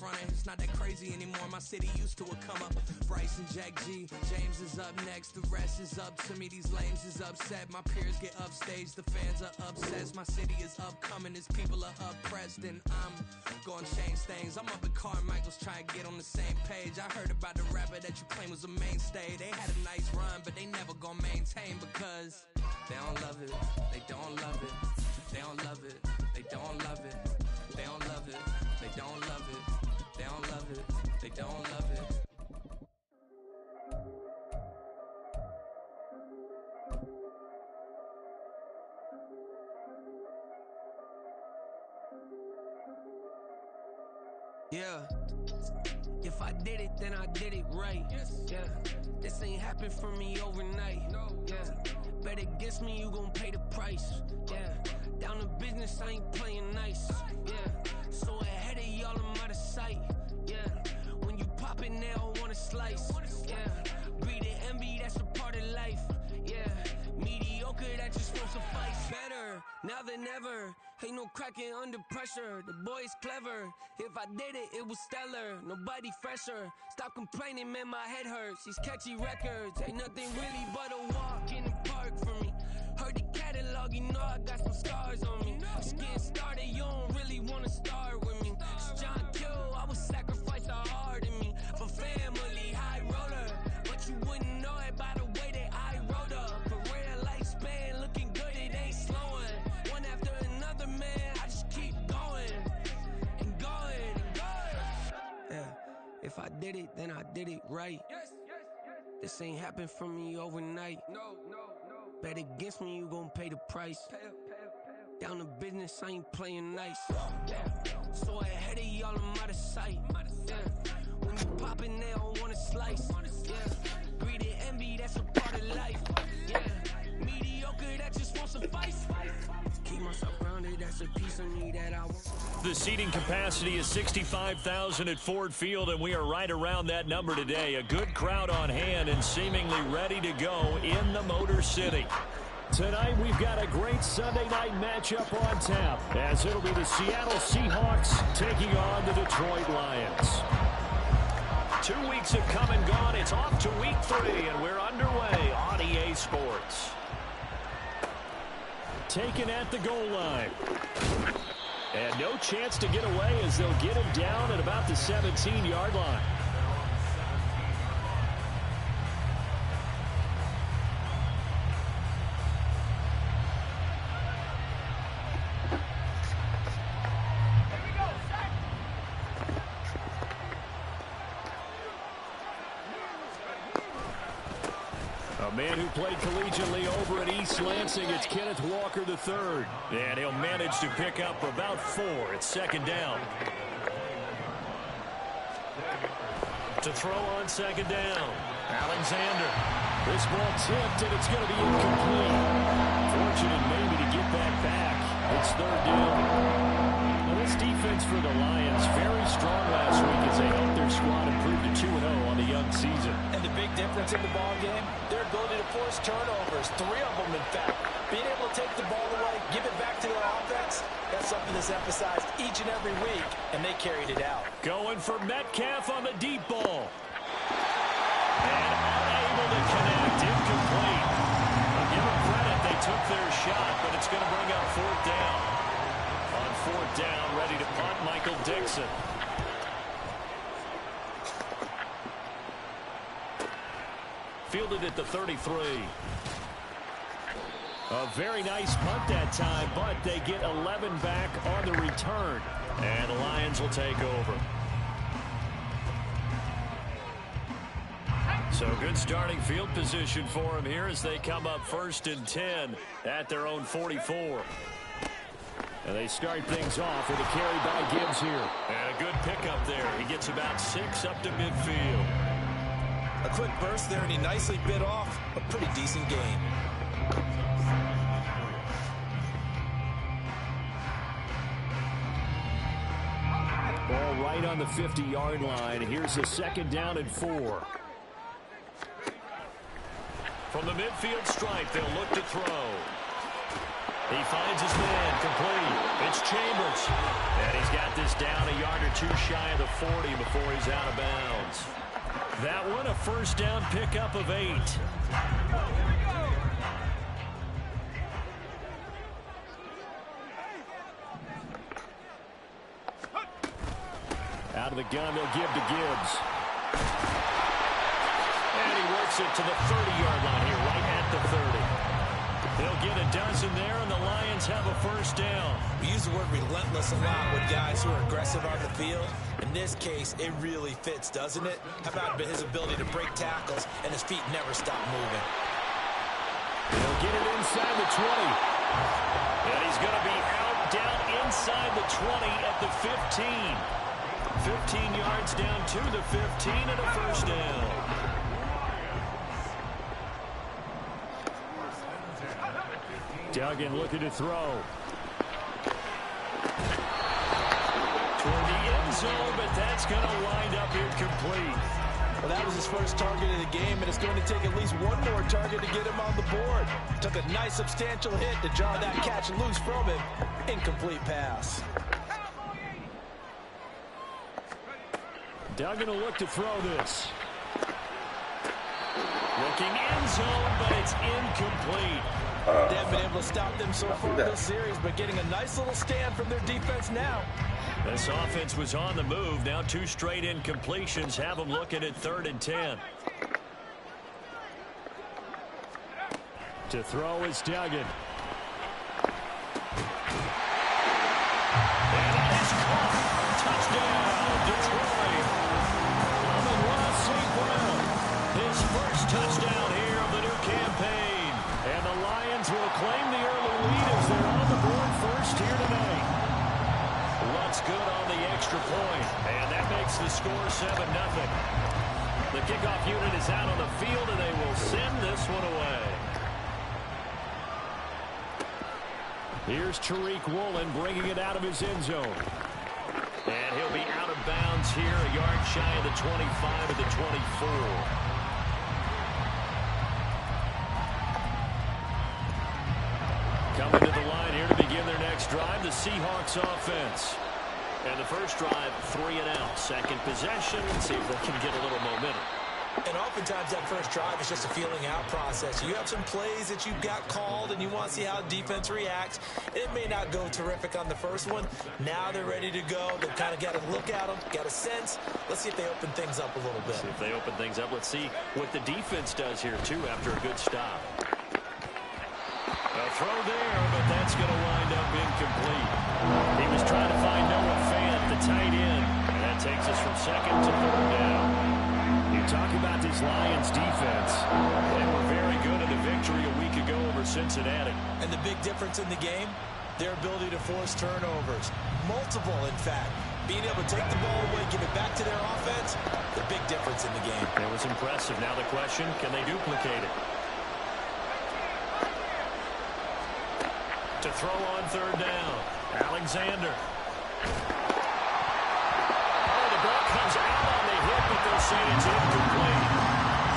frontin', it's not that crazy anymore. My city used to a come up. Bryce and Jack G, James is up next. The rest is up to me, these lames is upset. My peers get upstaged, the fans are obsessed. My city is upcoming, his people are oppressed. And I'm gonna change things. I'm up at Carmichael's trying to get on the same page. I heard about the rapper that you claim was a mainstay. They had a nice run, but they never gonna maintain because they don't love it, they don't love it, they don't love it, they don't love it, they don't love it, they don't love it, they don't love it, they don't love it. Yeah. If I did it, then I did it right. Yeah. This ain't happened for me overnight. Yeah. Bet against me, you gon' pay the price. Yeah. Down to business, I ain't playing nice. Yeah. So ahead of y'all, I'm out of sight. Yeah. When you pop it, they don't wanna slice. Yeah. Greed and envy, that's a part of life. Yeah. Mediocre, that just won't suffice. Better now than ever. Ain't no cracking under pressure. The boy's clever. If I did it, it was stellar. Nobody fresher. Stop complaining, man, my head hurts. These catchy records ain't nothing really but a walk in the park for me. Heard the catalog, you know I got some scars on me. Just getting started, you don't really wanna start with me. It's John Kill, I would sacrifice a heart in me for family, high roller. But you wouldn't know it by the way that I wrote up. Career lifespan looking good, it ain't slowing. One after another, man, I just keep going and going and going. Yeah, if I did it, then I did it right. This ain't happened for me overnight. No. Bet against me, you gon' pay the price. Down to business, I ain't playing nice. Yeah. So ahead of y'all, I'm out of sight. Yeah. When you poppin', they don't wanna slice. Yeah. Greed and envy, that's a part of life. Yeah. Mediocre, that just won't suffice. Keep myself grounded, that's a piece of me that I want. The seating capacity is 65,000 at Ford Field, and we are right around that number today. A good crowd on hand and seemingly ready to go in the Motor City. Tonight, we've got a great Sunday night matchup on tap, as it'll be the Seattle Seahawks taking on the Detroit Lions. 2 weeks have come and gone. It's off to week 3, and we're underway on EA Sports. Taken at the goal line. And no chance to get away as they'll get him down at about the 17-yard line. A man who played collegiately over at East Lansing, it's Kenneth Walker III. And he'll manage to pick up about 4. It's second down. To throw on second down, Alexander. This ball tipped, and it's going to be incomplete. Fortunate maybe to get that back. It's third down. Well, this defense for the Lions, very strong last week as they helped their squad improve to 2-0 on the young season. And the big difference in the ball game, their ability to force turnovers, 3 of them in fact. Being able to take the ball away, give it back to their offense, that's something that's emphasized each and every week, and they carried it out. Going for Metcalf on the deep ball. And unable to connect, incomplete. I'll give them credit, they took their shot, but it's going to bring up 4th down. On 4th down, ready to punt, Michael Dixon. Fielded at the 33. A very nice punt that time, but they get 11 back on the return. And the Lions will take over. So good starting field position for them here as they come up 1st and 10 at their own 44. And they start things off with a carry by Gibbs here. And a good pickup there. He gets about 6 up to midfield. A quick burst there, and he nicely bit off a pretty decent gain. Ball right on the 50-yard line. Here's a 2nd down and 4. From the midfield stripe, they'll look to throw. He finds his man, complete. It's Chambers. And he's got this down a yard or two shy of the 40 before he's out of bounds. That one a first down pickup of 8. Out of the gun, they'll give to Gibbs. And he works it to the 30-yard line here, right at the 30. They'll get a dozen there, and the Lions have a first down. We use the word relentless a lot with guys who are aggressive on the field. In this case, it really fits, doesn't it? How about his ability to break tackles, and his feet never stop moving. He'll get it inside the 20. And he's going to be out down inside the 20 at the 15. 15 yards down to the 15 and a first down. Duggan looking to throw. Toward the end zone, but that's going to wind up incomplete. Well, that was his first target of the game, and it's going to take at least one more target to get him on the board. Took a nice substantial hit to jar that catch loose from him. Incomplete pass. Duggan will look to throw this. Looking end zone, but it's incomplete. They haven't been able to stop them so far this series, but getting a nice little stand from their defense now. This offense was on the move. Now 2 straight incompletions have them looking at 3rd and 10. To throw is Duggan. And that is caught. Touchdown, Detroit. Amon-Ra St. Brown. His first touchdown here of the new campaign. And the Lions will claim the early lead as they're on the board first here tonight. What's good on the extra point, and that makes the score 7-0. The kickoff unit is out on the field, and they will send this one away. Here's Tariq Woolen bringing it out of his end zone. And he'll be out of bounds here, a yard shy of the 25 of the 24. Coming to the line here to begin their next drive, the Seahawks offense. And the first drive, 3 and out. Second possession, let's see if they can get a little momentum. And oftentimes that first drive is just a feeling out process. You have some plays that you've got called and you want to see how defense reacts. It may not go terrific on the first one. Now they're ready to go. They've kind of got to look at them, got a sense. Let's see if they open things up a little bit. See if they open things up. Let's see what the defense does here, too, after a good stop. A throw there, but that's going to wind up incomplete. He was trying to find Noah Fant, the tight end. And that takes us from 2nd to 3rd down. You talk about this Lions defense. They were very good in a victory a week ago over Cincinnati. And the big difference in the game, their ability to force turnovers. Multiple, in fact. Being able to take the ball away, give it back to their offense, the big difference in the game. It was impressive. Now the question, can they duplicate it? To throw on 3rd down. Alexander. Oh, the ball comes out on the hit, but they'll say it's incomplete.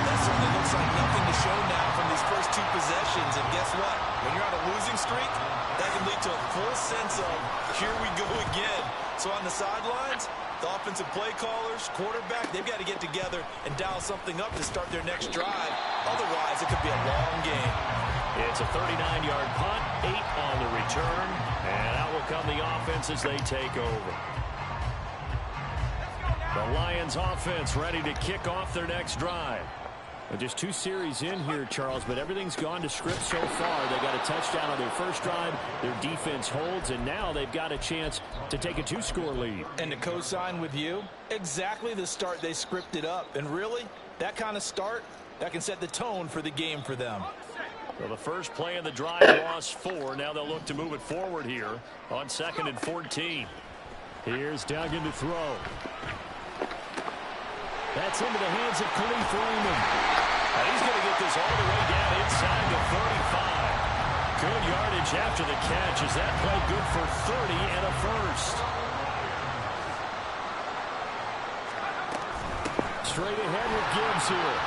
That certainly looks like nothing to show now from these first 2 possessions. And guess what? When you're on a losing streak, that can lead to a full sense of, here we go again. So on the sidelines, the offensive play callers, quarterback, they've got to get together and dial something up to start their next drive. Otherwise, it could be a long game. It's a 39-yard punt, 8 on the return, and out will come the offense as they take over. The Lions offense ready to kick off their next drive. Well, just 2 series in here, Charles, but everything's gone to script so far. They got a touchdown on their first drive. Their defense holds, and now they've got a chance to take a 2-score lead. And to co-sign with you, exactly the start they scripted up. And really, that kind of start, that can set the tone for the game for them. Well, the first play of the drive lost 4. Now they'll look to move it forward here on 2nd and 14. Here's Duggan to throw. That's into the hands of Khalif Raymond. And he's going to get this all the way down inside the 35. Good yardage after the catch. Is that play good for 30 and a first? Straight ahead with Gibbs here.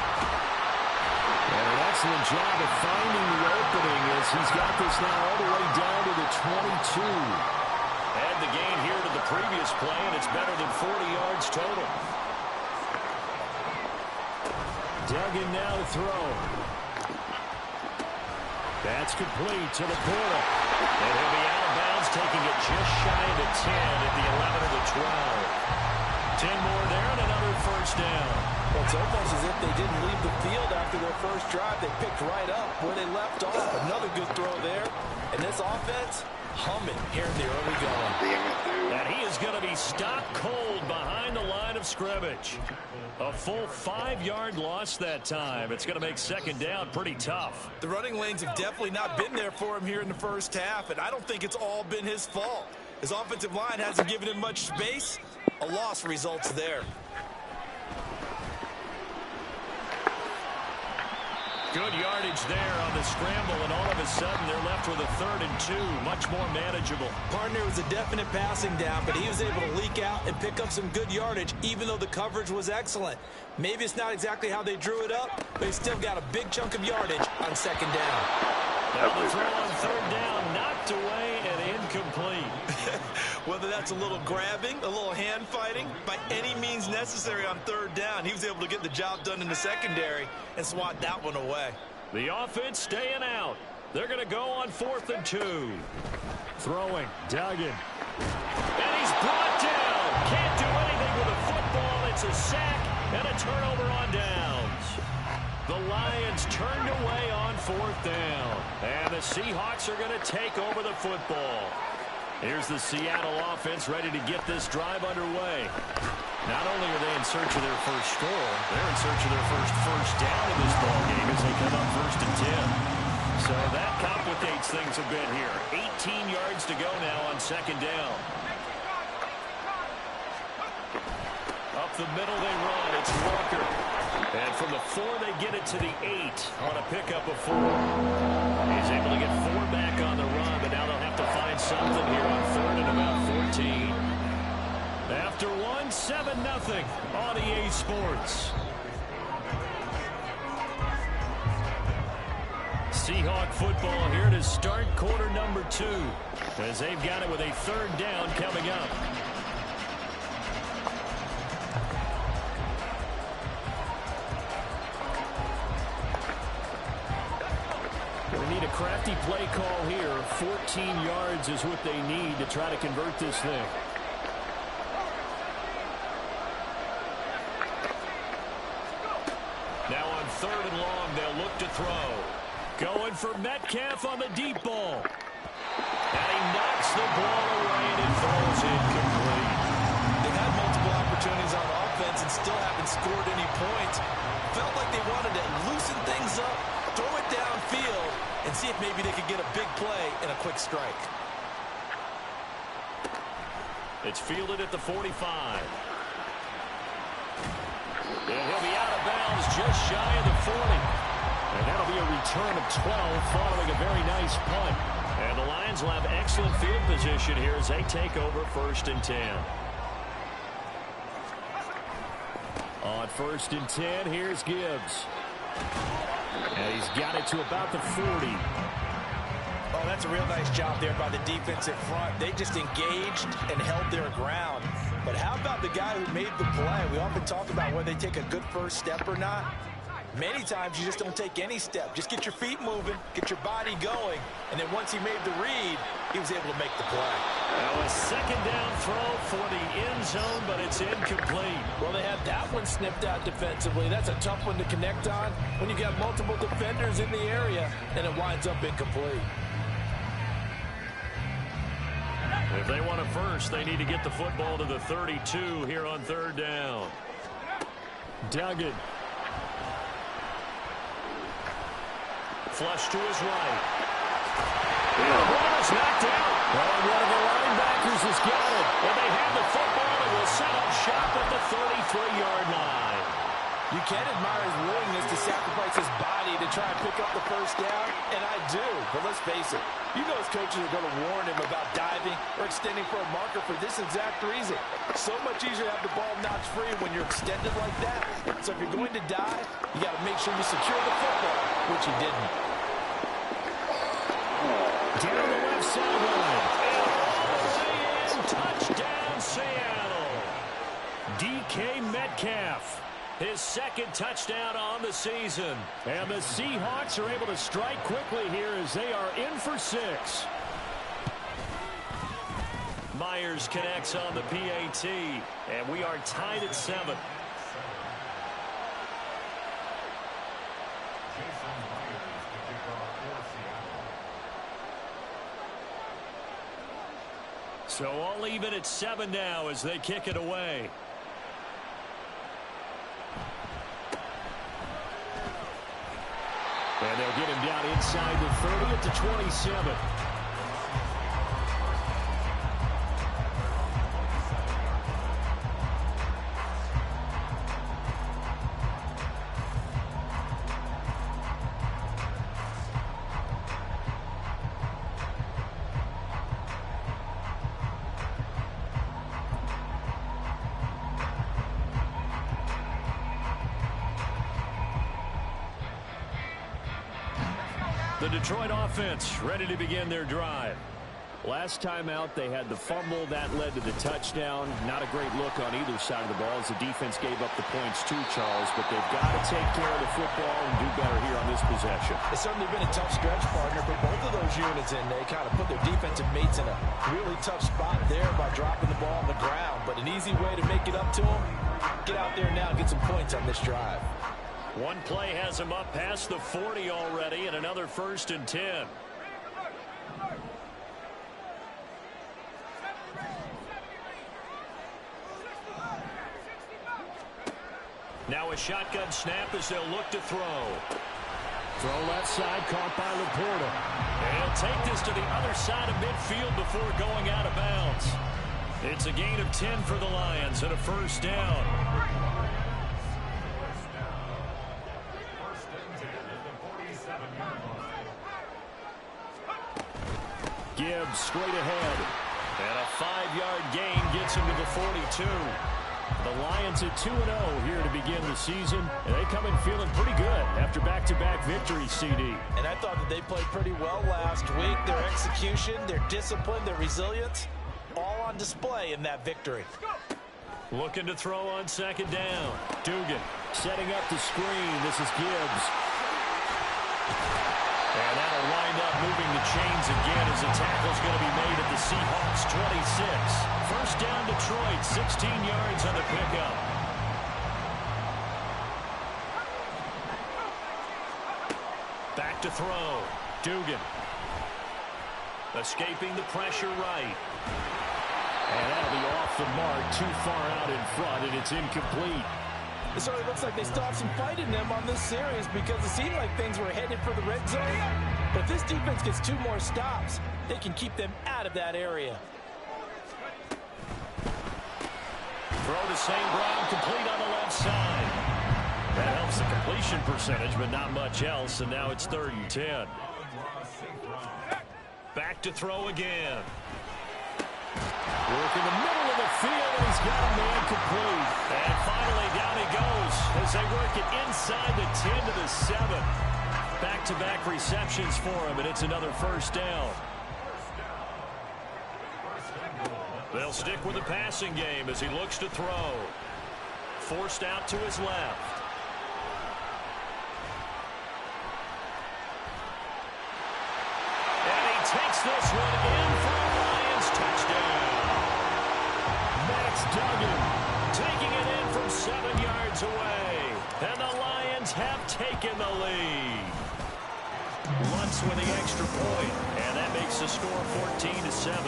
And that's excellent job of finding the opening as he's got this now all the way down to the 22. Add the gain here to the previous play, and it's better than 40 yards total. Duggan now to throw. That's complete to the Porter. And he'll be out of bounds, taking it just shy of the 10 at the 11 of the 12. 10 more there and another first down. Well, it's almost as if they didn't leave the field after their first drive. They picked right up where they left off. Another good throw there. And this offense, humming here in the early going. And he is going to be stopped cold behind the line of scrimmage. A full 5-yard loss that time. It's going to make second down pretty tough. The running lanes have definitely not been there for him here in the first half, and I don't think it's all been his fault. His offensive line hasn't given him much space. A loss results there. Good yardage there on the scramble, and all of a sudden they're left with a 3rd and 2. Much more manageable. Partner was a definite passing down, but he was able to leak out and pick up some good yardage, even though the coverage was excellent. Maybe it's not exactly how they drew it up, but he still got a big chunk of yardage on second down. Now the throw on 3rd down, knocked away and incomplete. Whether that's a little grabbing, a little hand fighting, by any means necessary on 3rd down, he was able to get the job done in the secondary and swat that one away. The offense staying out. They're going to go on 4th and 2. Throwing, Duggan. And he's brought down. Can't do anything with a football. It's a sack and a turnover on downs. The Lions turned away on 4th down. And the Seahawks are going to take over the football. Here's the Seattle offense ready to get this drive underway. Not only are they in search of their first score, they're in search of their first down in this ballgame as they come up 1st and 10. So that complicates things a bit here. 18 yards to go now on 2nd down. Up the middle they run. It's Walker. And from the 4, they get it to the 8 on a pickup of 4. He's able to get 4 back on the run, but now they'll have to find something here on 3rd and about 14. After 1, 7-0 on EA Sports. Seahawk football here to start quarter number 2, as they've got it with a 3rd down coming up. We need a crafty play call here. 14 yards is what they need to try to convert this thing. Now on 3rd and long, they'll look to throw. Going for Metcalf on the deep ball. And he knocks the ball away and it throws incomplete. They've had multiple opportunities on offense and still haven't scored any points. Felt like they wanted to loosen things up, throw it downfield, and see if maybe they could get a big play and a quick strike. It's fielded at the 45. And he'll be out of bounds just shy of the 40. And that'll be a return of 12 following a very nice punt. And the Lions will have excellent field position here as they take over 1st and 10. On 1st and 10, here's Gibbs. And he's got it to about the 40. Oh, that's a real nice job there by the defensive front. They just engaged and held their ground. But how about the guy who made the play? We often talk about whether they take a good first step or not. Many times you just don't take any step. Just get your feet moving, get your body going, and then once he made the read, he was able to make the play. Now a 2nd down throw for the end zone, but it's incomplete. Well, they had that one snipped out defensively. That's a tough one to connect on when you got multiple defenders in the area, and it winds up incomplete. If they want a first, they need to get the football to the 32 here on 3rd down. Duggan. Flush to his right. And the ball is knocked out. Well, one of the linebackers has got it. And they have the football and will set up shop at the 33-yard line. You can admire his willingness to sacrifice his body to try and pick up the first down, and I do. But let's face it, you know his coaches are going to warn him about diving or extending for a marker for this exact reason. So much easier to have the ball notch free when you're extended like that. So if you're going to dive, you got to make sure you secure the football, which he didn't. Down the left sideline. Touchdown, Seattle. DK Metcalf. His second touchdown on the season. And the Seahawks are able to strike quickly here as they are in for 6. Myers connects on the PAT. And we are tied at 7. So all even at 7 now as they kick it away. And they'll get him down inside the 30 at the 27. The Detroit offense ready to begin their drive. Last time out, they had the fumble. That led to the touchdown. Not a great look on either side of the ball as the defense gave up the points too, Charles. But they've got to take care of the football and do better here on this possession. It's certainly been a tough stretch, partner, but both of those units in, they kind of put their defensive mates in a really tough spot there by dropping the ball on the ground. But an easy way to make it up to them, get out there now and get some points on this drive. One play has him up past the 40 already, and another 1st and 10. Now a shotgun snap as they'll look to throw. Throw left side, caught by Laporta. And he'll take this to the other side of midfield before going out of bounds. It's a gain of 10 for the Lions and a 1st down. Gibbs straight ahead. And a 5-yard gain gets him to the 42. The Lions at 2-0 here to begin the season. And they come in feeling pretty good after back-to-back victories, CD. And I thought that they played pretty well last week. Their execution, their discipline, their resilience, all on display in that victory. Looking to throw on 2nd down. Dugan setting up the screen. This is Gibbs. And that'll wind up moving the chains again as the tackle's going to be made at the Seahawks 26. 1st down Detroit, 16 yards on the pickup. Back to throw. Dugan. Escaping the pressure right. And that'll be off the mark, too far out in front, and it's incomplete. It certainly looks like they still have some fight in them on this series because it seemed like things were headed for the red zone. But if this defense gets 2 more stops, they can keep them out of that area. Throw to St. Brown, complete on the left side. That helps the completion percentage, but not much else, and now it's 3rd and 10. Back to throw again. Work in the middle of the field, and he's got a man complete. And finally, down he goes as they work it inside the 10 to the 7. Back-to-back receptions for him, and it's another 1st down. They'll stick with the passing game as he looks to throw. Forced out to his left. And he takes this one in for a Lions touchdown. Max Duggan taking it in from 7 yards away. And the Lions have taken the lead. Lutz with the extra point, and that makes the score 14-7.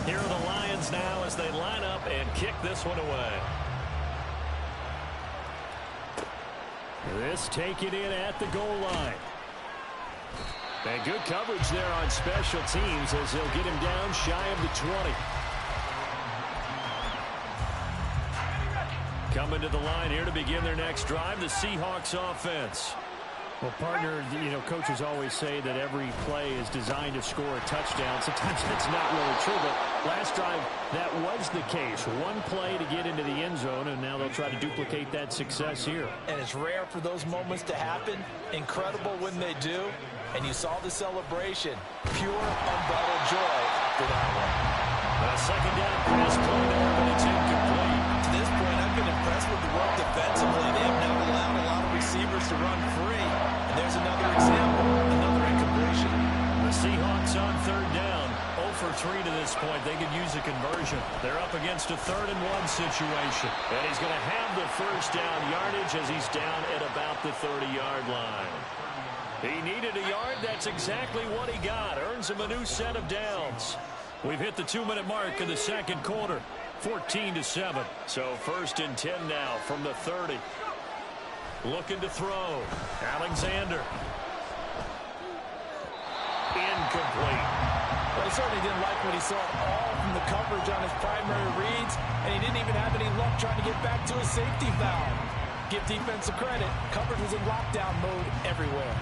Here are the Lions now as they line up and kick this one away. This taken in at the goal line. And good coverage there on special teams as they'll get him down shy of the 20. Coming to the line here to begin their next drive, the Seahawks offense. Well, partner, coaches always say that every play is designed to score a touchdown. Sometimes that's not really true, but last drive, that was the case. One play to get into the end zone, and now they'll try to duplicate that success here. And it's rare for those moments to happen. Incredible when they do. And you saw the celebration. Pure, unbridled joy for that one. A second down pass play there, but it's incomplete. To this point, I've been impressed with the work defensively. They have not allowed a lot of receivers to run free. And there's another example, another incompletion. The Seahawks on third down. 0 for 3 to this point. They could use a conversion. They're up against a 3rd and 1 situation. And he's going to have the first down yardage as he's down at about the 30-yard line. He needed a yard. That's exactly what he got. Earns him a new set of downs. We've hit the 2-minute mark in the second quarter. 14-7. So 1st and 10 now from the 30. Looking to throw. Alexander. Incomplete. Well, he certainly didn't like what he saw all from the coverage on his primary reads, and he didn't even have any luck trying to get back to a safety valve. Give defense credit. Coverage was in lockdown mode everywhere.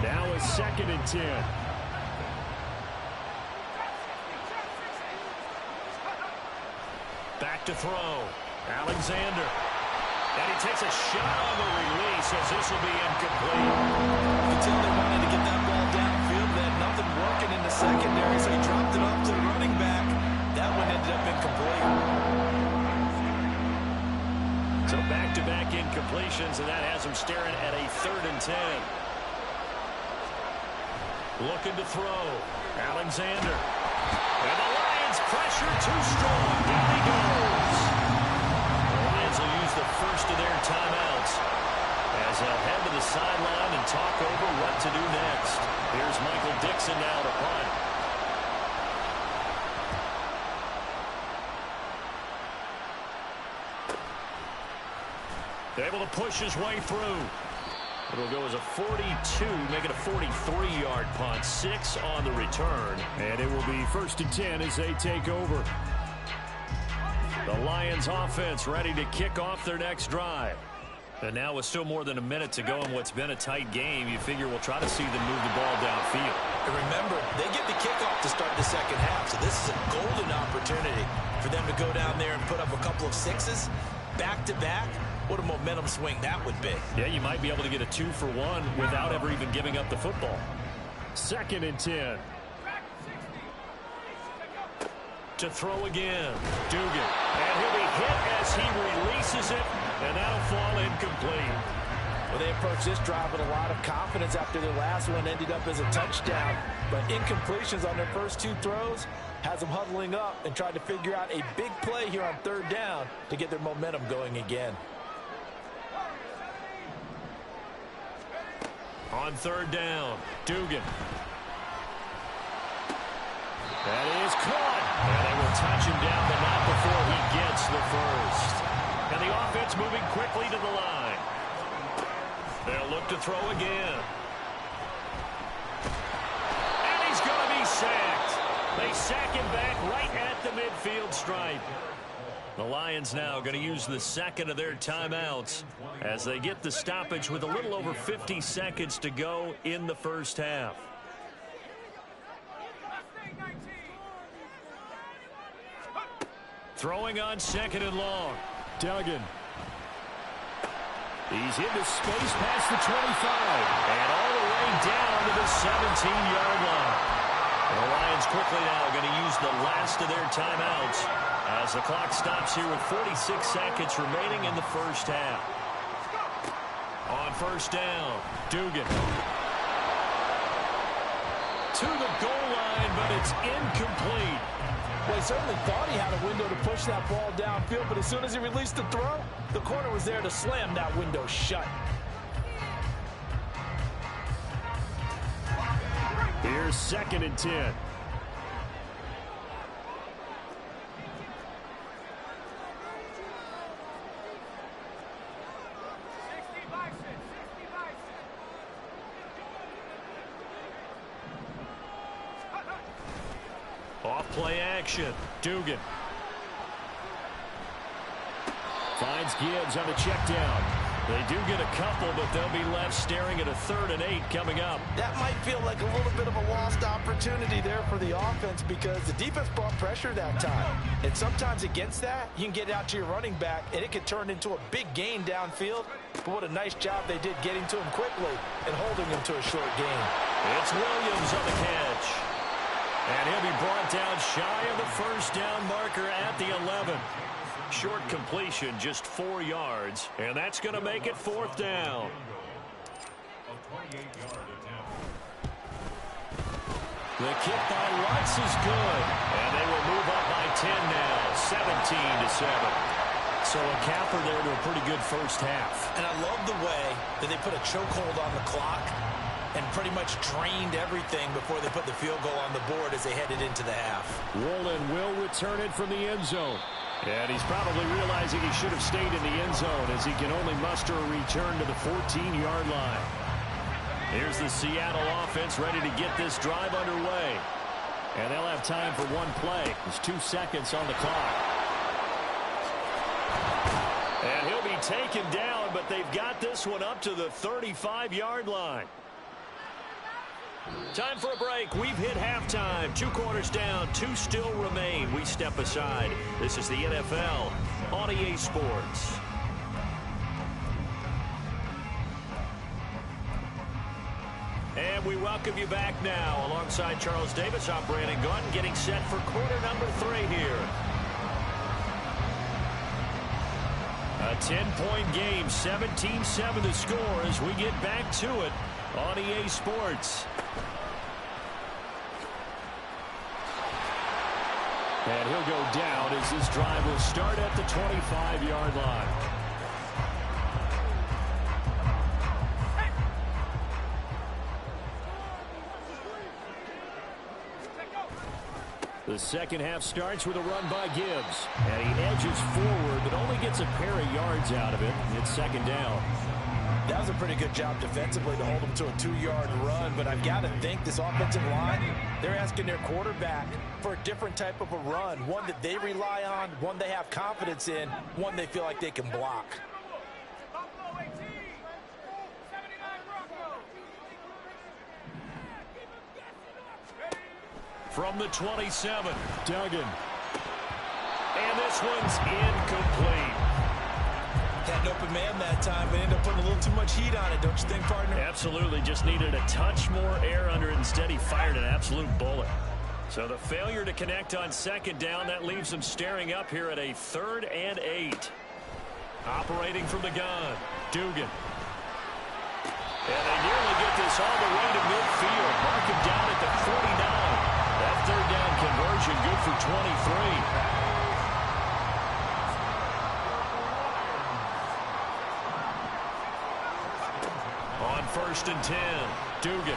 Now a 2nd and 10. Back to throw. Alexander. And he takes a shot on the release as this will be incomplete. You can tell they wanted to get that ball downfield. They had nothing working in the secondary, so he dropped it up to the running back. That one ended up incomplete. So back-to-back incompletions, and that has him staring at a 3rd and 10. Looking to throw. Alexander. And the Lions pressure too strong. Down he goes. The Lions will use the first of their timeouts as they'll head to the sideline and talk over what to do next. Here's Michael Dixon now to punt. Able to push his way through. It'll go as a 42, make it a 43-yard punt. 6 on the return. And it will be 1st and 10 as they take over. The Lions offense ready to kick off their next drive. And now with still more than a minute to go in what's been a tight game, you figure we'll try to see them move the ball downfield. And remember, they get the kickoff to start the second half, so this is a golden opportunity for them to go down there and put up a couple of 6s back-to-back. What a momentum swing that would be. Yeah, you might be able to get a 2-for-1 without ever even giving up the football. 2nd and 10. To throw again. Dugan. And he'll be hit as he releases it, and that'll fall incomplete. Well, they approached this drive with a lot of confidence after their last one ended up as a touchdown. But incompletions on their first 2 throws has them huddling up and trying to figure out a big play here on 3rd down to get their momentum going again. On 3rd down, Dugan. That is caught. And they will touch him down, but not before he gets the first. And the offense moving quickly to the line. They'll look to throw again. And he's going to be sacked. They sack him back right at the midfield stripe. The Lions now going to use the 2nd of their timeouts as they get the stoppage with a little over 50 seconds to go in the first half. Throwing on 2nd and long. Duggan. He's into space past the 25 and all the way down to the 17-yard line. The Lions quickly now going to use the last of their timeouts as the clock stops here with 46 seconds remaining in the first half. On 1st down, Dugan. To the goal line, but it's incomplete. Well, he certainly thought he had a window to push that ball downfield, but as soon as he released the throw, the corner was there to slam that window shut. Here's 2nd and 10. Play action. Dugan. Finds Gibbs on the check down. They do get a couple, but they'll be left staring at a 3rd and 8 coming up. That might feel like a little bit of a lost opportunity there for the offense because the defense brought pressure that time. And sometimes against that, you can get out to your running back, and it can turn into a big gain downfield. But what a nice job they did getting to him quickly and holding him to a short gain. It's Williams on the catch. And he'll be brought down shy of the first down marker at the 11. Short completion, just 4 yards, and that's going to make it 4th down. The kick by Lutz is good, and they will move up by 10 now, 17-7. So a capper there to a pretty good first half. And I love the way that they put a chokehold on the clock and pretty much drained everything before they put the field goal on the board as they headed into the half. Woolen will return it from the end zone. And he's probably realizing he should have stayed in the end zone as he can only muster a return to the 14-yard line. Here's the Seattle offense ready to get this drive underway. And they'll have time for one play. There's 2 seconds on the clock. And he'll be taken down, but they've got this one up to the 35-yard line. Time for a break. We've hit halftime. 2 quarters down. 2 still remain. We step aside. This is the NFL on EA Sports. And we welcome you back now. Alongside Charles Davis, I'm Brandon Gunn, getting set for quarter number 3 here. A 10-point game, 17-7 the score as we get back to it on EA Sports. And he'll go down as this drive will start at the 25-yard line. The second half starts with a run by Gibbs. And he edges forward, but only gets a pair of yards out of it. It's 2nd down. That was a pretty good job defensively to hold them to a 2-yard run, but I've got to think this offensive line, they're asking their quarterback for a different type of a run, one that they rely on, one they have confidence in, one they feel like they can block. From the 27, Duggan. And this one's incomplete. Had an open man that time, but ended up putting a little too much heat on it, don't you think, partner? Absolutely. Just needed a touch more air under it. Instead, he fired an absolute bullet. So the failure to connect on 2nd down, that leaves them staring up here at a 3rd and 8. Operating from the gun, Dugan. And they nearly get this all the way to midfield. Mark him down at the 49. That 3rd down conversion good for 23. On 1st and 10, Dugan.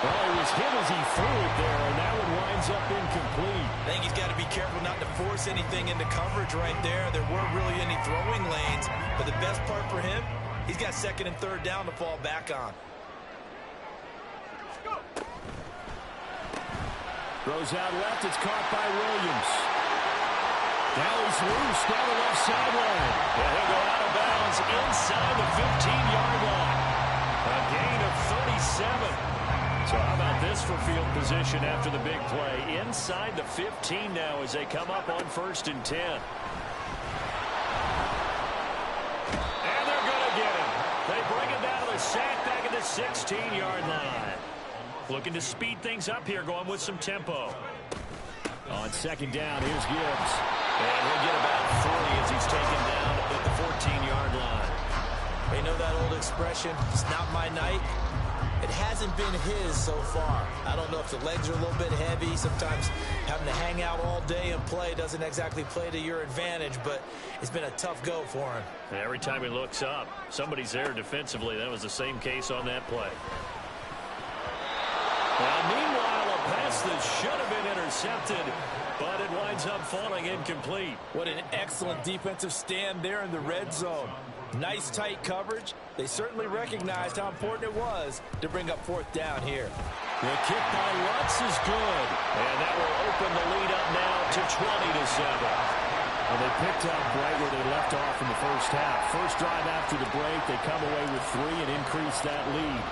Well, it was hit as he threw it there, and that one winds up incomplete. I think he's got to be careful not to force anything into coverage right there. There weren't really any throwing lanes, but the best part for him, he's got 2nd and 3rd down to fall back on. Throws out left, it's caught by Williams. Now he's loose down the left sideline. And he'll go out of bounds inside the 15-yard line. A gain of 37. So how about this for field position after the big play? Inside the 15 now as they come up on 1st and 10. And they're going to get him. They bring him down to the sack back at the 16-yard line. Looking to speed things up here, going with some tempo. On 2nd down, here's Gibbs. And he'll get about 3 as he's taken down at the 14-yard line. They know that old expression, it's not my night. It hasn't been his so far. I don't know if the legs are a little bit heavy. Sometimes having to hang out all day and play doesn't exactly play to your advantage, but it's been a tough go for him. And every time he looks up, somebody's there defensively. That was the same case on that play. Now, meanwhile, a pass that should have been intercepted, but it winds up falling incomplete. What an excellent defensive stand there in the red zone. Nice tight coverage. They certainly recognized how important it was to bring up fourth down here. The kick by Lutz is good. And that will open the lead up now to 20-7. Well, they picked up right where they left off in the first half. First drive after the break, they come away with 3 and increase that lead.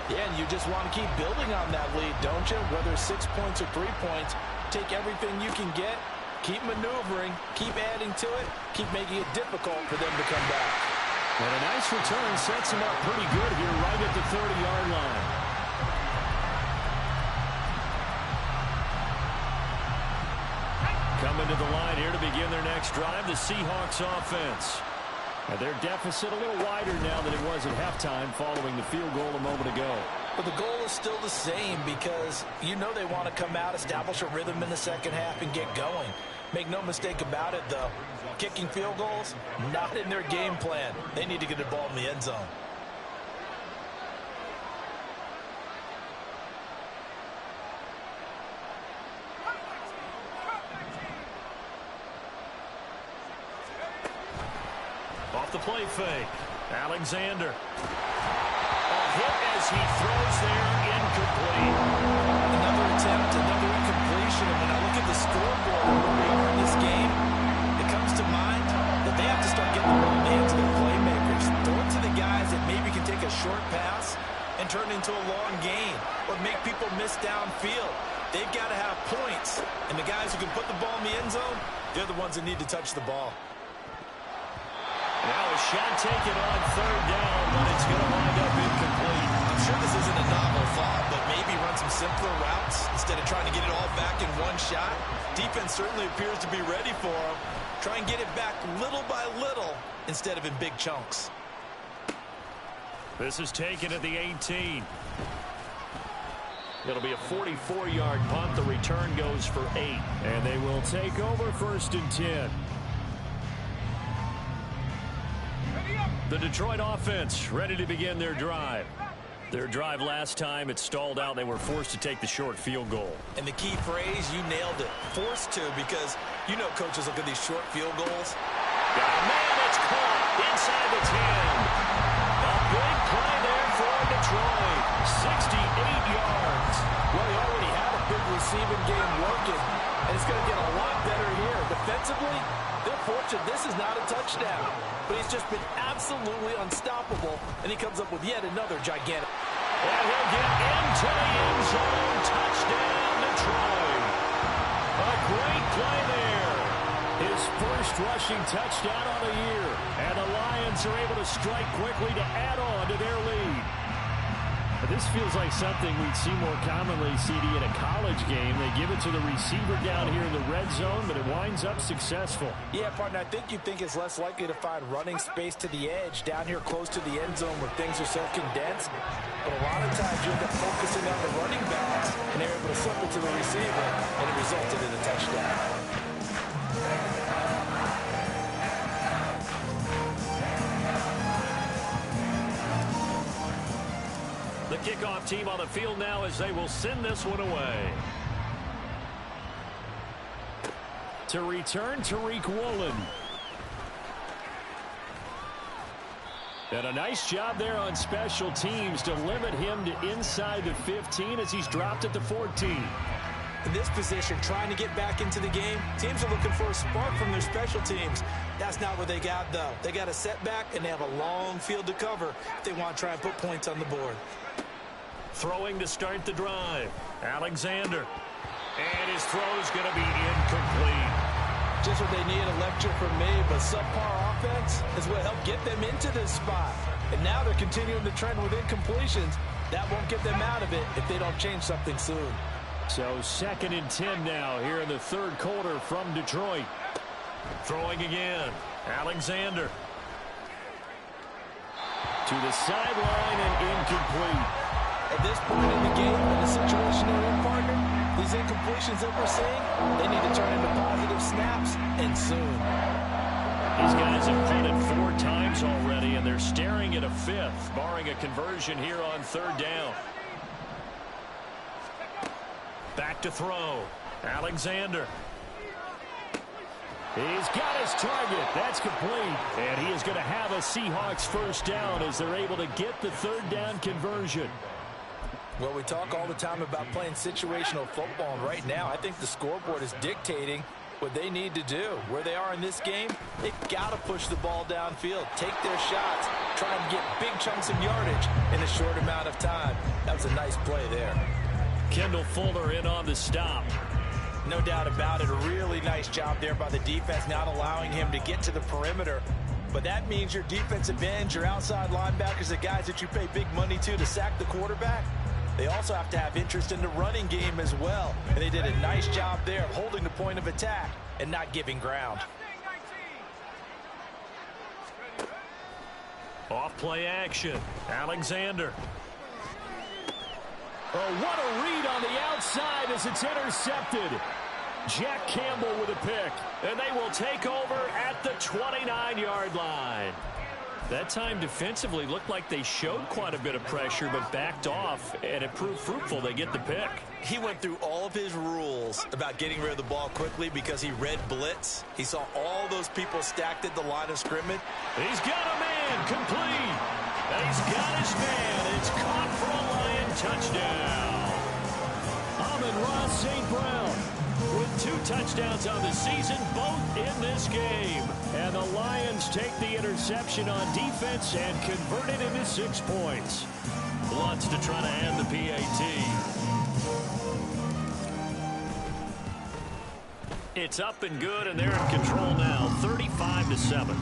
Yeah, and you just want to keep building on that lead, don't you? Whether 6 points or 3 points, take everything you can get, keep maneuvering, keep adding to it, keep making it difficult for them to come back. And a nice return sets them up pretty good here right at the 30-yard line. Coming to the line here to begin their next drive, the Seahawks offense. And their deficit a little wider now than it was at halftime following the field goal a moment ago. But the goal is still the same because you know they want to come out, establish a rhythm in the second half, and get going. Make no mistake about it, though. Kicking field goals, not in their game plan. They need to get the ball in the end zone. Off the play fake. Alexander. A hit as he throws there, incomplete. Another attempt, another incompletion. And when I look at the scoreboard and where they are in this game, it comes to mind that they have to start getting the ball in the hands of their playmakers. Throw it to the guys that maybe can take a short pass and turn into a long gain or make people miss downfield. They've got to have points. And the guys who can put the ball in the end zone, they're the ones that need to touch the ball. Now a shot taken on third down, but it's going to wind up incomplete. I'm sure this isn't a novel thought, but maybe run some simpler routes instead of trying to get it all back in one shot. Defense certainly appears to be ready for them. Try and get it back little by little instead of in big chunks. This is taken at the 18. It'll be a 44-yard punt. The return goes for 8. And they will take over 1st and 10. The Detroit offense ready to begin their drive. Their drive last time, it stalled out. They were forced to take the short field goal. And the key phrase, you nailed it. Forced to, because you know coaches look at these short field goals. Got a man that's caught inside the 10. A big play there for Detroit. 68 yards. Well, he already had a big receiving game working, and it's going to get a lot better here. Defensively, they're fortunate this is not a touchdown. But he's just been absolutely unstoppable, and he comes up with yet another gigantic. And he'll get into the end zone. Touchdown, Detroit. A great play there. His first rushing touchdown on the year. And the Lions are able to strike quickly to add on to their lead. But this feels like something we'd see more commonly, CD, in a college game. They give it to the receiver down here in the red zone, but it winds up successful. Yeah, partner, I think you'd think it's less likely to find running space to the edge down here close to the end zone where things are so condensed. But a lot of times you end up focusing on the running backs, and they're able to slip it to the receiver, and it resulted in a touchdown. The kickoff team on the field now as they will send this one away. To return, Tariq Woolen. And a nice job there on special teams to limit him to inside the 15 as he's dropped at the 14. In this position, trying to get back into the game, teams are looking for a spark from their special teams. That's not what they got, though. They got a setback, and they have a long field to cover if they want to try and put points on the board. Throwing to start the drive, Alexander. And his throw is going to be incomplete. Just what they need, a lecture from me, but subpar offense is what helped get them into this spot. And now they're continuing the trend with incompletions. That won't get them out of it if they don't change something soon. So 2nd and 10 now here in the third quarter from Detroit. Throwing again, Alexander. To the sideline and incomplete. At this point in the game, in the situation they're in, partner, these incompletions that we're seeing, they need to turn into positive snaps, and soon. These guys have punted 4 times already, and they're staring at a 5th, barring a conversion here on 3rd down. Back to throw. Alexander. He's got his target. That's complete. And he is going to have a Seahawks first down as they're able to get the third down conversion. Well, we talk all the time about playing situational football, and right now I think the scoreboard is dictating what they need to do. Where they are in this game, they got to push the ball downfield, take their shots, try and get big chunks of yardage in a short amount of time. That was a nice play there. Kendall Fuller in on the stop. No doubt about it. A really nice job there by the defense, not allowing him to get to the perimeter. But that means your defensive ends, your outside linebackers, the guys that you pay big money to sack the quarterback, they also have to have interest in the running game as well. And they did a nice job there of holding the point of attack and not giving ground. Off play action. Alexander. Oh, what a read on the outside as it's intercepted. Jack Campbell with a pick. And they will take over at the 29-yard line. That time defensively looked like they showed quite a bit of pressure but backed off, and it proved fruitful. They get the pick. He went through all of his rules about getting rid of the ball quickly because he read blitz. He saw all those people stacked at the line of scrimmage. He's got a man complete. And he's got his man. It's caught for a Lion touchdown. Amon-Ra St. Brown with 2 touchdowns on the season, both in this game. And the Lions take the interception on defense and convert it into 6 points. Lutz to try to end the PAT. It's up and good, and they're in control now, 35-7.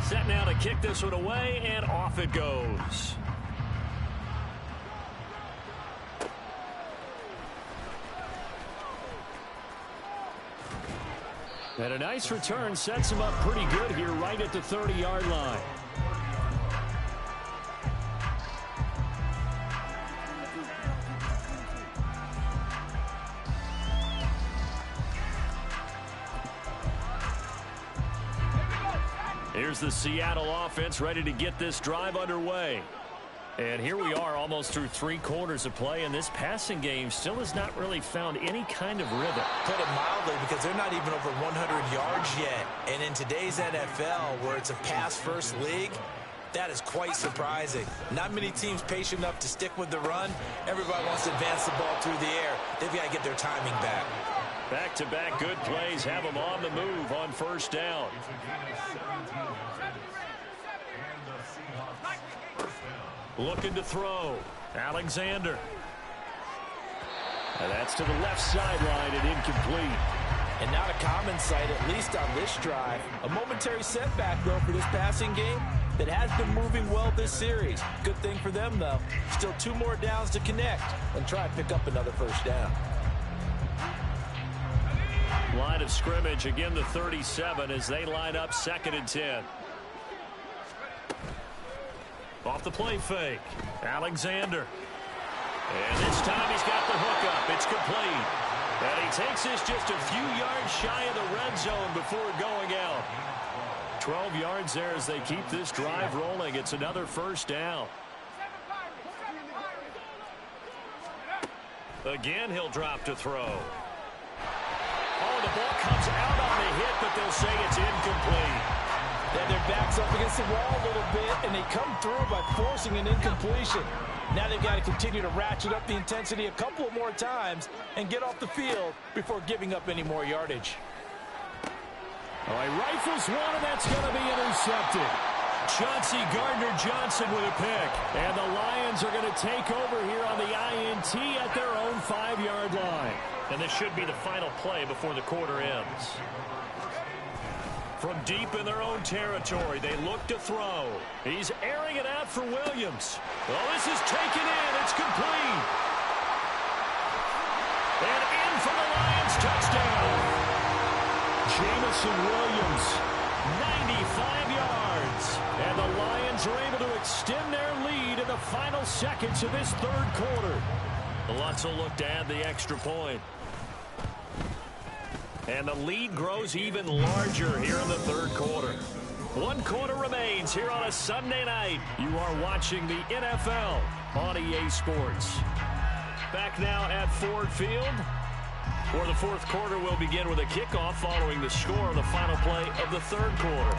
Set now to kick this one away, and off it goes. And a nice return sets him up pretty good here right at the 30-yard line. Here's the Seattle offense ready to get this drive underway. And here we are almost through 3 quarters of play, and this passing game still has not really found any kind of rhythm. Put it mildly, because they're not even over 100 yards yet. And in today's NFL, where it's a pass-first league, that is quite surprising. Not many teams patient enough to stick with the run. Everybody wants to advance the ball through the air. They've got to get their timing back. Back-to-back good plays have them on the move on first down. Looking to throw. Alexander. And that's to the left sideline and incomplete. And not a common sight, at least on this drive. A momentary setback, though, for this passing game that has been moving well this series. Good thing for them, though. Still 2 more downs to connect and try and pick up another first down. Line of scrimmage, again the 37 as they line up 2nd and 10. Off the play fake. Alexander. And this time he's got the hook up. It's complete. And he takes this just a few yards shy of the red zone before going out. 12 yards there as they keep this drive rolling. It's another first down. Again, he'll drop to throw. Oh, the ball comes out on the hit, but they'll say it's incomplete. Yeah, their back's up against the wall a little bit, and they come through by forcing an incompletion. Now they've got to continue to ratchet up the intensity a couple more times and get off the field before giving up any more yardage. All right, rifles one, and that's going to be intercepted. Chauncey Gardner-Johnson with a pick. And the Lions are going to take over here on the INT at their own 5-yard line. And this should be the final play before the quarter ends. From deep in their own territory, they look to throw. He's airing it out for Williams. Oh, this is taken in. It's complete. And in for the Lions touchdown. Jamison Williams, 95 yards. And the Lions are able to extend their lead in the final seconds of this 3rd quarter. The Lutz will look to add the extra point. And the lead grows even larger here in the third quarter. 1 quarter remains here on a Sunday night. You are watching the NFL on EA Sports. Back now at Ford Field, where the fourth quarter will begin with a kickoff following the score of the final play of the third quarter.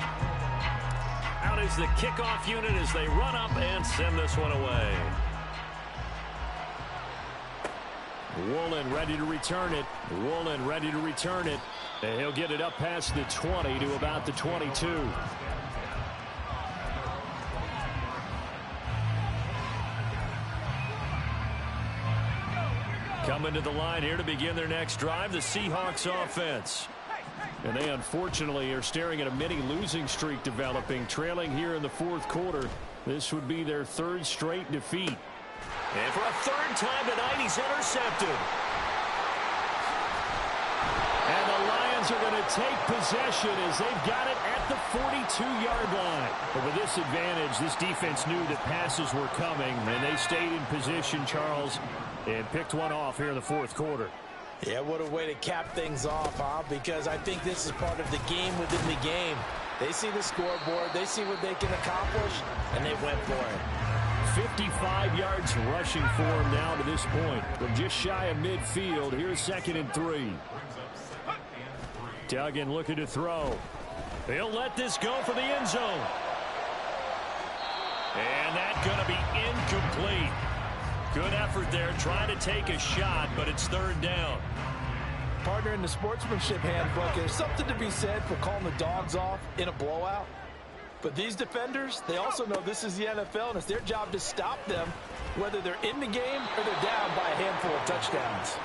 Out is the kickoff unit as they run up and send this one away. Woolen ready to return it. Woolen ready to return it. And he'll get it up past the 20 to about the 22. Coming to the line here to begin their next drive, the Seahawks offense. And they unfortunately are staring at a mini losing streak developing, trailing here in the fourth quarter. This would be their third straight defeat. And for a third time tonight, he's intercepted. And the Lions are going to take possession as they've got it at the 42-yard line. But with this advantage, this defense knew that passes were coming, and they stayed in position, Charles, and picked one off here in the fourth quarter. Yeah, what a way to cap things off, huh? Because I think this is part of the game within the game. They see the scoreboard, they see what they can accomplish, and they went for it. 55 yards rushing for him now to this point. From just shy of midfield, here's 2nd and 3. Duggan looking to throw. He'll let this go for the end zone. And that's going to be incomplete. Good effort there, trying to take a shot, but it's third down. Partner, in the sportsmanship handbook, there's something to be said for calling the dogs off in a blowout. But these defenders, they also know this is the NFL, and it's their job to stop them, whether they're in the game or they're down by a handful of touchdowns.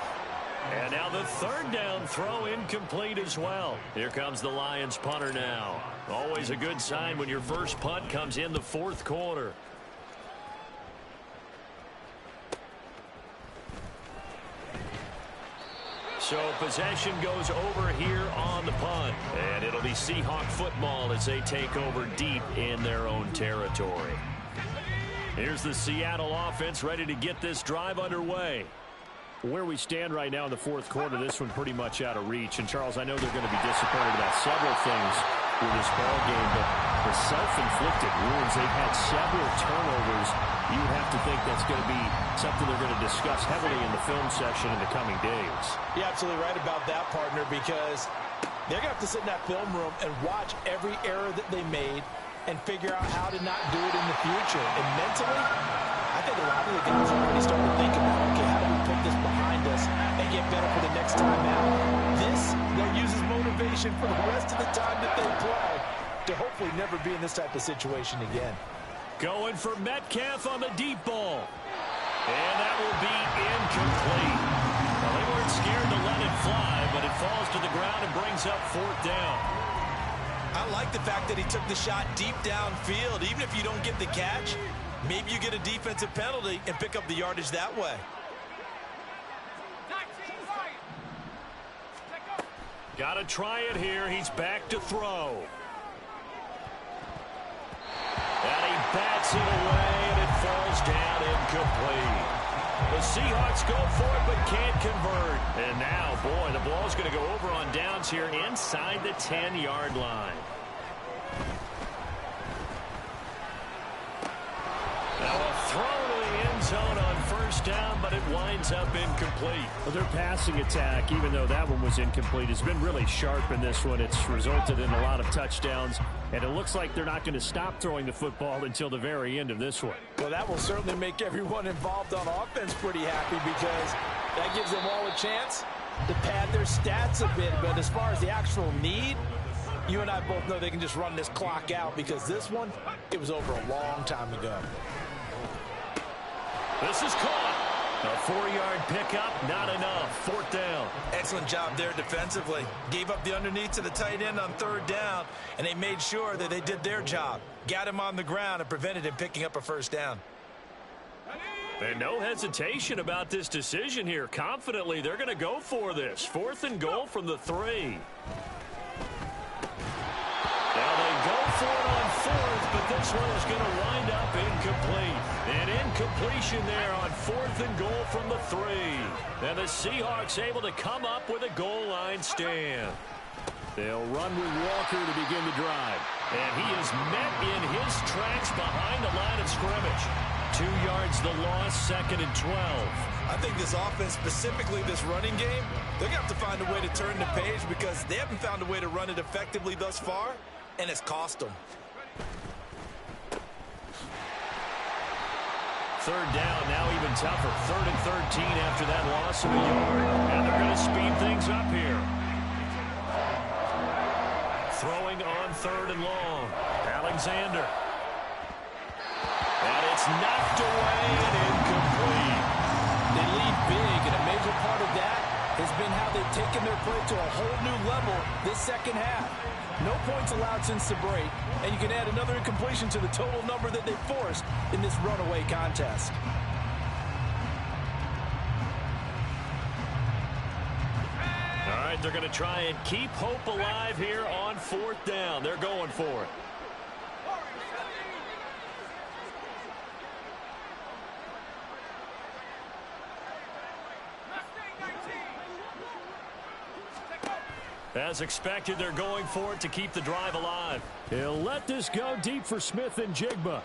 And now the third down throw incomplete as well. Here comes the Lions punter now. Always a good sign when your first punt comes in the fourth quarter. So possession goes over here on the punt. And it'll be Seahawk football as they take over deep in their own territory. Here's the Seattle offense ready to get this drive underway. Where we stand right now in the fourth quarter, this one pretty much out of reach. And, Charles, I know they're going to be disappointed about several things with this ball game, but the self-inflicted wounds, they've had several turnovers. You would have to think that's going to be something they're going to discuss heavily in the film session in the coming days. You're absolutely right about that, partner, because they're going to have to sit in that film room and watch every error that they made and figure out how to not do it in the future. And mentally, I think a lot of the guys are already starting to think about, okay, how do we put this behind us and get better for the next time out? This, they'll use as motivation for the rest of the time that they play to hopefully never be in this type of situation again. Going for Metcalf on the deep ball. And that will be incomplete. Well, they weren't scared to let it fly, but it falls to the ground and brings up fourth down. I like the fact that he took the shot deep downfield. Even if you don't get the catch, maybe you get a defensive penalty and pick up the yardage that way. Got to try it here. He's back to throw. And he bats it away, and it falls down incomplete. The Seahawks go for it, but can't convert. And now, boy, the ball's going to go over on downs here inside the 10-yard line. Now a throw to the end zone on first down, but it winds up incomplete. Well, their passing attack, even though that one was incomplete, has been really sharp in this one. It's resulted in a lot of touchdowns, and it looks like they're not going to stop throwing the football until the very end of this one. Well, that will certainly make everyone involved on offense pretty happy, because that gives them all a chance to pad their stats a bit. But as far as the actual need, you and I both know they can just run this clock out, because this one, it was over a long time ago. This is caught. A 4-yard pickup, not enough. Fourth down. Excellent job there defensively. Gave up the underneath to the tight end on third down, and they made sure that they did their job. Got him on the ground and prevented him picking up a first down. And no hesitation about this decision here. Confidently, they're going to go for this. 4th and goal from the 3. Now they go for it on 4th, but this one is going to wind up incomplete. An incompletion there on 4th and goal from the 3. And the Seahawks able to come up with a goal line stand. They'll run with Walker to begin the drive. And he is met in his tracks behind the line of scrimmage. 2 yards the loss, 2nd and 12. I think this offense, specifically this running game, they're going to have to find a way to turn the page because they haven't found a way to run it effectively thus far, and it's cost them. 3rd down, now even tougher. 3rd and 13 after that loss of a yard. And they're going to speed things up here. Throwing on 3rd and long. Alexander. And it's knocked away and incomplete. They lead big, and a major part of that has been how they've taken their play to a whole new level this second half. No points allowed since the break, and you can add another incompletion to the total number that they forced in this runaway contest. All right, they're going to try and keep hope alive here on 4th down. They're going for it. As expected, they're going for it to keep the drive alive. He'll let this go deep for Smith and Jigba.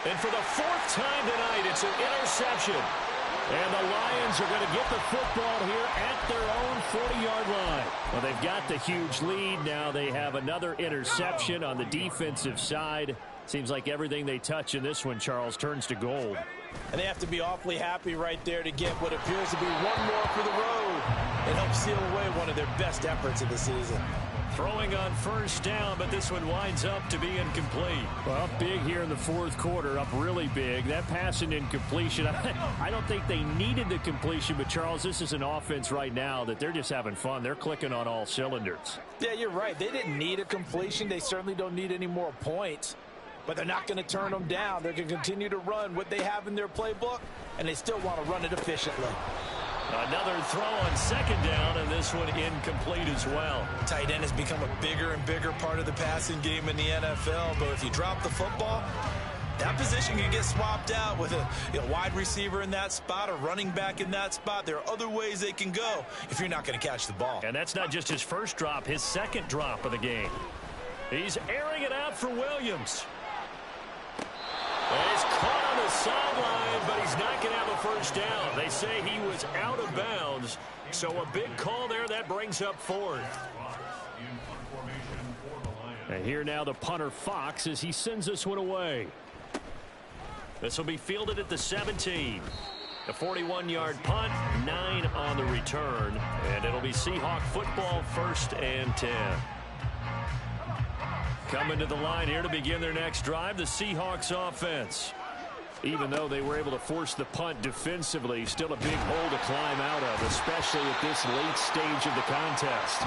And for the 4th time tonight, it's an interception. And the Lions are going to get the football here at their own 40-yard line. Well, they've got the huge lead. Now they have another interception on the defensive side. Seems like everything they touch in this one, Charles, turns to gold. And they have to be awfully happy right there to get what appears to be one more for the road. It helps seal away one of their best efforts of the season. Throwing on 1st down, but this one winds up to be incomplete. Well, up big here in the 4th quarter, up really big. That pass and incompletion, I don't think they needed the completion, but Charles, this is an offense right now that they're just having fun. They're clicking on all cylinders. Yeah, you're right. They didn't need a completion. They certainly don't need any more points. But they're not going to turn them down. They're going to continue to run what they have in their playbook, and they still want to run it efficiently. Another throw on 2nd down, and this one incomplete as well. Tight end has become a bigger and bigger part of the passing game in the NFL, but if you drop the football, that position can get swapped out with a wide receiver in that spot, a running back in that spot. There are other ways they can go if you're not going to catch the ball. And that's not just his first drop, his 2nd drop of the game. He's airing it out for Williams. He's caught on the sideline, but he's not going to have a 1st down. They say he was out of bounds, so a big call there that brings up 4th. And here now the punter Fox as he sends this one away. This will be fielded at the 17. A 41-yard punt, 9 on the return, and it'll be Seahawk football, 1st and 10. Coming to the line here to begin their next drive, the Seahawks offense. Even though they were able to force the punt defensively, still a big hole to climb out of, especially at this late stage of the contest.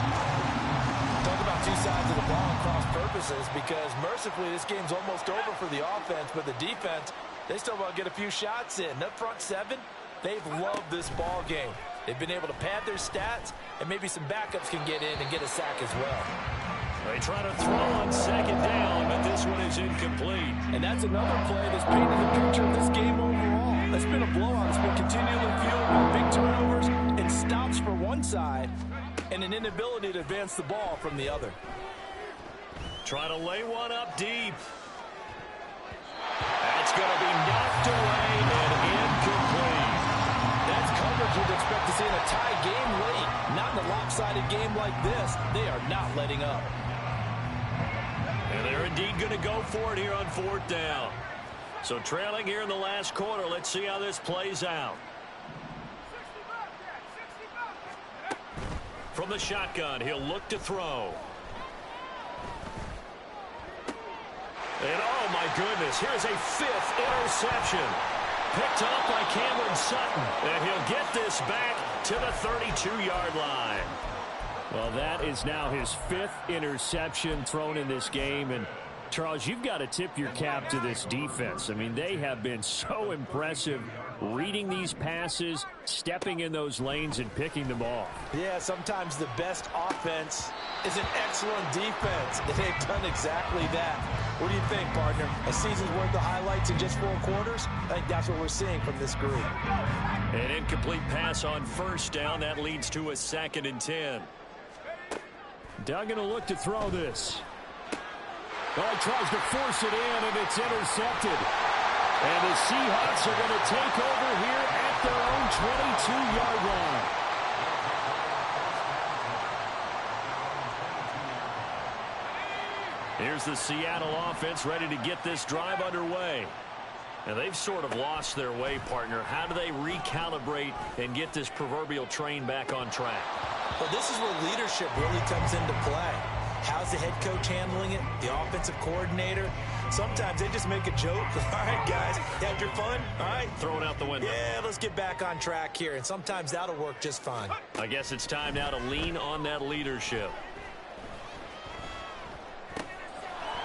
Talk about two sides of the ball and cross purposes, because mercifully this game's almost over for the offense, but the defense, they still want to get a few shots in. That front 7, they've loved this ball game. They've been able to pad their stats, and maybe some backups can get in and get a sack as well. They try to throw on 2nd down, but this one is incomplete. And that's another play that's painted the picture of this game overall. It's been a blowout. It's been continually fueled by big turnovers and stops for one side and an inability to advance the ball from the other. Try to lay one up deep. That's going to be knocked away and incomplete. That's coverage you'd expect to see in a tie game late. Not in a lopsided game like this. They are not letting up. And they're indeed going to go for it here on 4th down. So trailing here in the last quarter. Let's see how this plays out. From the shotgun, he'll look to throw. And oh my goodness, here's a 5th interception. Picked up by Cameron Sutton. And he'll get this back to the 32-yard line. Well, that is now his 5th interception thrown in this game. And, Charles, you've got to tip your cap to this defense. I mean, they have been so impressive reading these passes, stepping in those lanes, and picking them off. Yeah, sometimes the best offense is an excellent defense. They've done exactly that. What do you think, partner? A season's worth of highlights in just 4 quarters? I think that's what we're seeing from this group. An incomplete pass on first down. That leads to a 2nd and 10. Doug going to look to throw this. Oh, he tries to force it in, and it's intercepted. And the Seahawks are going to take over here at their own 22-yard line. Here's the Seattle offense ready to get this drive underway. And they've sort of lost their way, partner. How do they recalibrate and get this proverbial train back on track? Well, this is where leadership really comes into play. How's the head coach handling it? The offensive coordinator? Sometimes they just make a joke. All right, guys, had your fun? All right. Throw it out the window. Yeah, let's get back on track here. And sometimes that'll work just fine. I guess it's time now to lean on that leadership.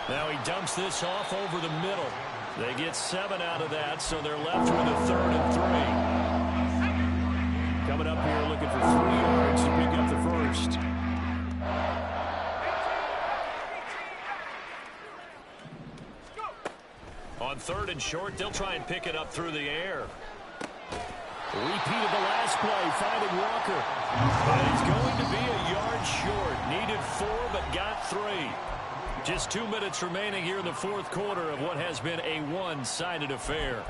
Now he dumps this off over the middle. They get 7 out of that, so they're left with a 3rd and 3. Coming up here looking for 3 yards to pick up the first. On 3rd and short, they'll try and pick it up through the air. Repeat of the last play, finding Walker. And he's going to be a yard short. Needed 4, but got 3. Just 2 minutes remaining here in the 4th quarter of what has been a one-sided affair.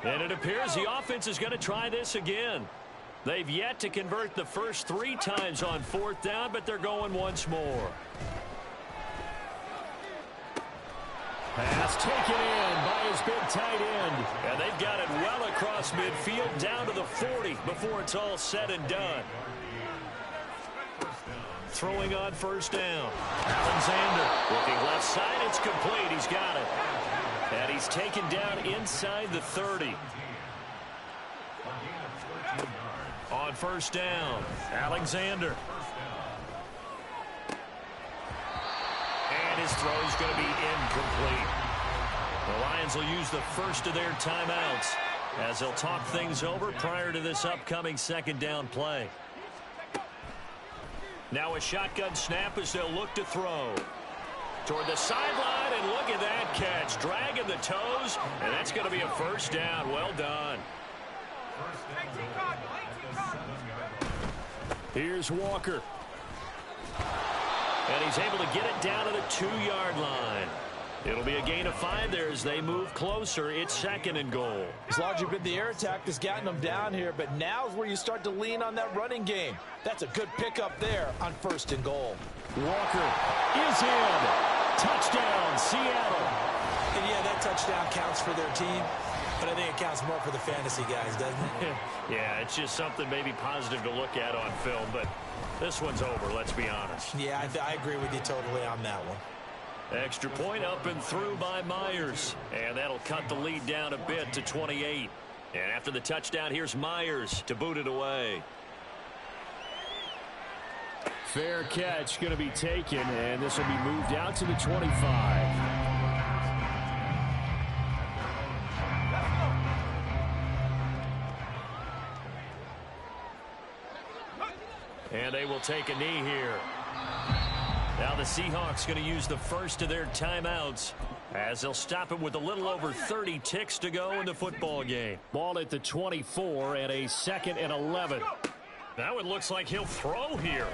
And it appears the offense is going to try this again. They've yet to convert the first 3 times on 4th down, but they're going once more. Pass taken in by his big tight end. And they've got it well across midfield down to the 40 before it's all said and done. Throwing on 1st down. Alexander looking left side. It's complete. He's got it. And he's taken down inside the 30. On 1st down, Alexander. And his throw is going to be incomplete. The Lions will use the first of their timeouts as they'll talk things over prior to this upcoming 2nd down play. Now a shotgun snap as they'll look to throw. Toward the sideline, and look at that catch. Dragging the toes, and that's going to be a 1st down. Well done. Here's Walker. And he's able to get it down to the 2-yard line. It'll be a gain of 5 there as they move closer. It's 2nd and goal. It's largely been the air attack that's gotten them down here, but now's where you start to lean on that running game. That's a good pickup there on 1st and goal. Walker is in. Touchdown, Seattle. And yeah, that touchdown counts for their team, but I think it counts more for the fantasy guys, doesn't it? Yeah, it's just something maybe positive to look at on film, but this one's over, let's be honest. Yeah, I agree with you totally on that one. Extra point up and through by Myers. And that'll cut the lead down a bit to 28. And after the touchdown, here's Myers to boot it away. Fair catch going to be taken, and this will be moved out to the 25. And they will take a knee here. Now the Seahawks going to use the first of their timeouts as they'll stop it with a little over 30 ticks to go in the football game. Ball at the 24 and a 2nd and 11. Now it looks like he'll throw here.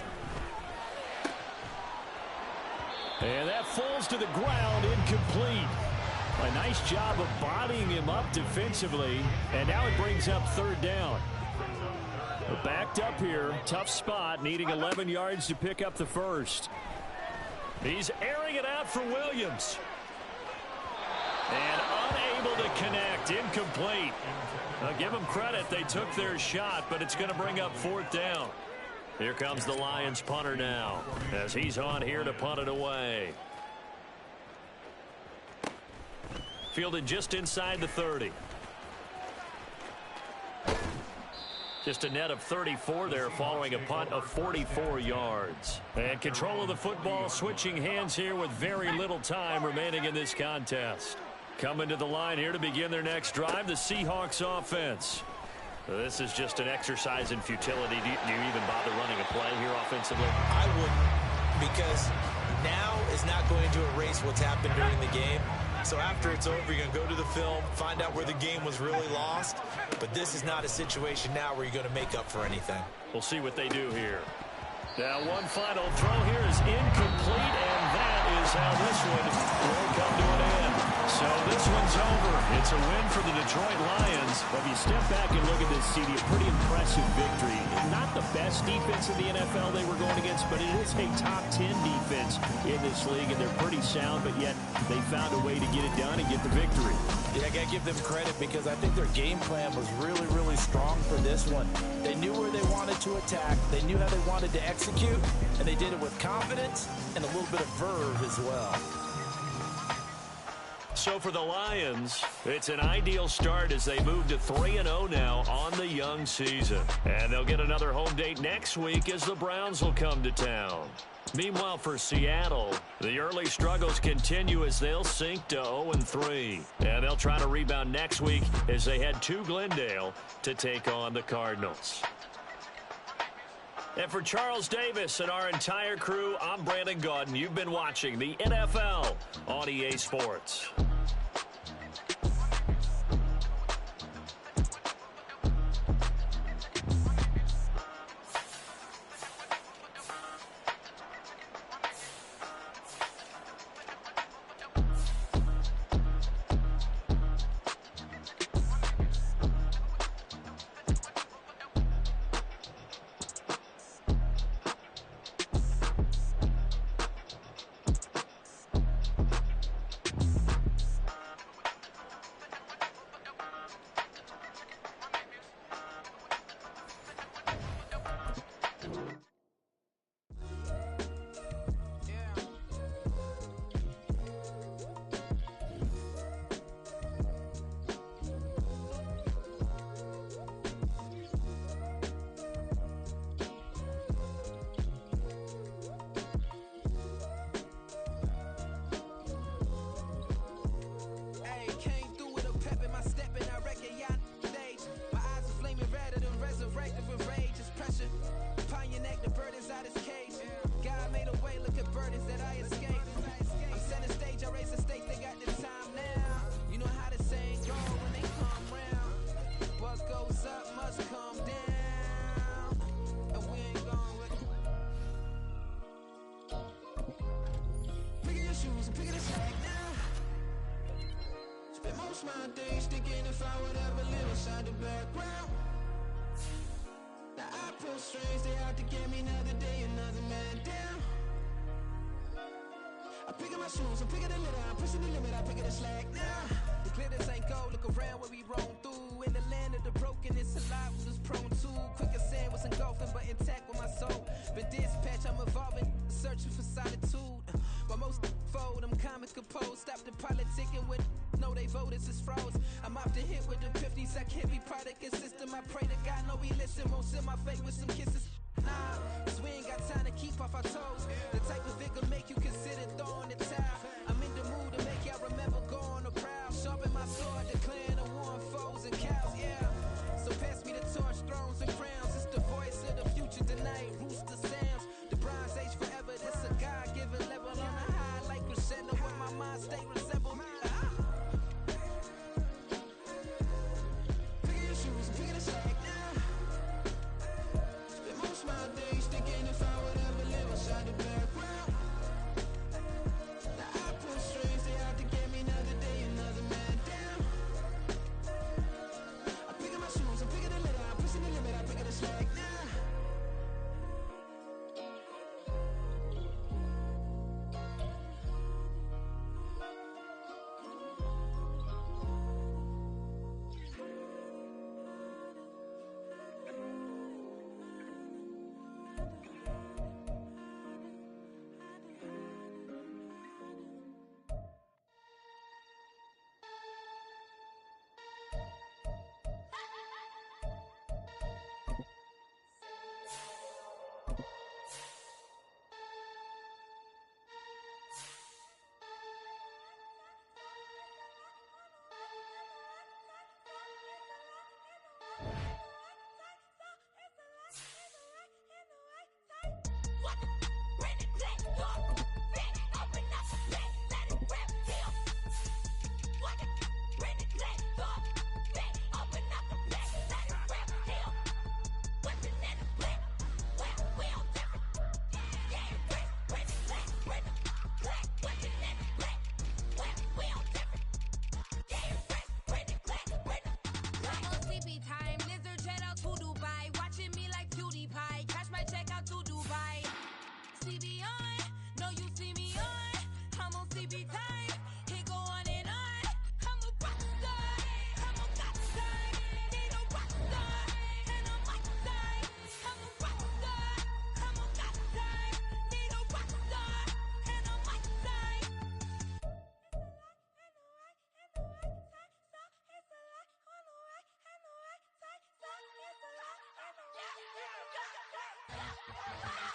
And that falls to the ground, incomplete. A nice job of bodying him up defensively, and now it brings up 3rd down. Backed up here, tough spot, needing 11 yards to pick up the first. He's airing it out for Williams. And unable to connect, incomplete. Now give them credit, they took their shot, but it's going to bring up 4th down. Here comes the Lions punter now as he's on here to punt it away. Fielded just inside the 30. Just a net of 34 there following a punt of 44 yards. And control of the football switching hands here with very little time remaining in this contest. Coming to the line here to begin their next drive, the Seahawks offense. This is just an exercise in futility. Do you even bother running a play here offensively? I wouldn't, because now is not going to erase what's happened during the game. So after it's over, you're going to go to the film, find out where the game was really lost. But this is not a situation now where you're going to make up for anything. We'll see what they do here. Now one final throw here is incomplete, and that is how this one will come to an end. So this one's over. It's a win for the Detroit Lions. But if you step back and look at this, CD, a pretty impressive victory. Not the best defense in the NFL they were going against, but it is a top 10 defense in this league, and they're pretty sound, but yet they found a way to get it done and get the victory. Yeah, I got to give them credit because I think their game plan was really, really strong for this one. They knew where they wanted to attack. They knew how they wanted to execute, and they did it with confidence and a little bit of verve as well. So for the Lions, it's an ideal start as they move to 3-0 now on the young season. And they'll get another home date next week as the Browns will come to town. Meanwhile, for Seattle, the early struggles continue as they'll sink to 0-3. And they'll try to rebound next week as they head to Glendale to take on the Cardinals. And for Charles Davis and our entire crew, I'm Brandon Gaudin. You've been watching the NFL on EA Sports. My days thinking if I would ever live inside the background. Now I feel strange, they out to get me another day, another man down. I'm picking my shoes, I'm picking the litter, I'm pushing the limit, I'm picking the slack now. The glitters ain't gold, look around where we roam through. In the land of the broken, it's a lot we was prone to. Quicker sand was engulfing, but intact with my soul. But dispatch, I'm evolving, searching for solitude. But most fold, I'm comic composed. Stop the politicking with no, they voters is froze. I'm often hit with the 50s. I can't be product of system. I pray to God, no, we listen. Won't send my fate with some kisses. Nah, cause we ain't got time to keep off our toes. The type of vigor make you consider throwing the towel. I'm in the mood to make y'all remember going to proud. Sharpen my sword, declaring the war on foes and cows, yeah. So pass me the torch, thrones and crowns. It's the voice of the future tonight. Rooster sounds. The Bronze Age forever. This a God-given level on a high like crescendo. When my mind state resemble. My days thinking if I would ever live inside the background. TV on. No, you see me on. I'm on CB time. It go on and on. I'm a rock star. I'm a rock star. Need a rock star. And I'm my star. I'm a rock star. I'm a rock star. Need a rock star. And I'm my star. It's a lot.